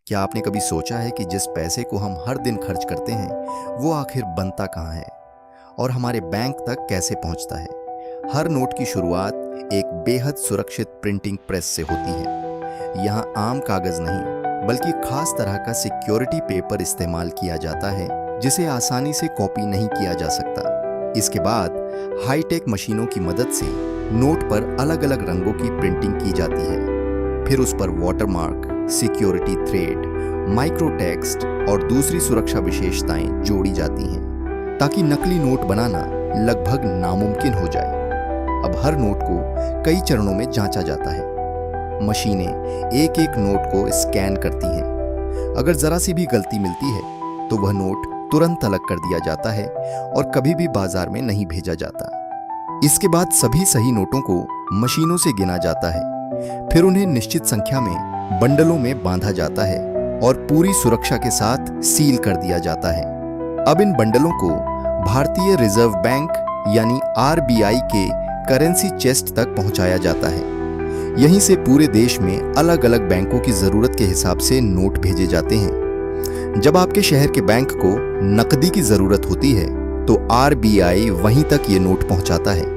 क्या आपने कभी सोचा है कि जिस पैसे को हम हर दिन खर्च करते हैं वो आखिर बनता कहाँ है और हमारे बैंक तक कैसे पहुंचता है। हर नोट की शुरुआत एक बेहद सुरक्षित प्रिंटिंग प्रेस से होती है। यहाँ आम कागज नहीं बल्कि खास तरह का सिक्योरिटी पेपर इस्तेमाल किया जाता है जिसे आसानी से कॉपी नहीं किया जा सकता। इसके बाद हाईटेक मशीनों की मदद से नोट पर अलग अलग रंगों की प्रिंटिंग की जाती है। फिर उस पर watermark, security thread, micro text और दूसरी सुरक्षा विशेषताएं जोड़ी जाती हैं ताकि नकली नोट बनाना लगभग नामुमकिन हो जाए। अब हर नोट को कई चरणों में जांचा जाता है। मशीनें एक एक नोट को स्कैन करती हैं। अगर जरा सी भी गलती मिलती है तो वह नोट तुरंत अलग कर दिया जाता है और कभी भी बाजार में नहीं भेजा जाता। इसके बाद सभी सही नोटों को मशीनों से गिना जाता है। फिर उन्हें निश्चित संख्या में बंडलों में बांधा जाता है और पूरी सुरक्षा के साथ सील कर दिया जाता है। अब इन बंडलों को भारतीय रिजर्व बैंक यानी आरबीआई के करेंसी चेस्ट तक पहुंचाया जाता है। यहीं से पूरे देश में अलग अलग बैंकों की जरूरत के हिसाब से नोट भेजे जाते हैं। जब आपके शहर के बैंक को नकदी की जरूरत होती है तो आरबीआई वहीं तक ये नोट पहुंचाता है।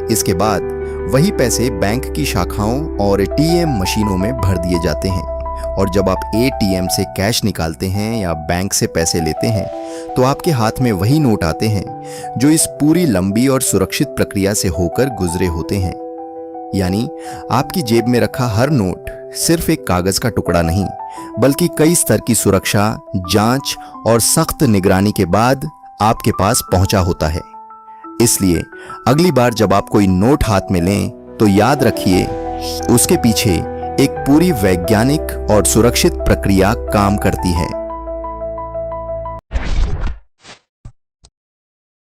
इसके बाद वही पैसे बैंक की शाखाओं और एटीएम मशीनों में भर दिए जाते हैं। और जब आप एटीएम से कैश निकालते हैं या बैंक से पैसे लेते हैं तो आपके हाथ में वही नोट आते हैं जो इस पूरी लंबी और सुरक्षित प्रक्रिया से होकर गुजरे होते हैं। यानी आपकी जेब में रखा हर नोट सिर्फ एक कागज का टुकड़ा नहीं बल्कि कई स्तर की सुरक्षा, जांच और सख्त निगरानी के बाद आपके पास पहुंचा होता है। इसलिए अगली बार जब आप कोई नोट हाथ में लें तो याद रखिए उसके पीछे एक पूरी वैज्ञानिक और सुरक्षित प्रक्रिया काम करती है।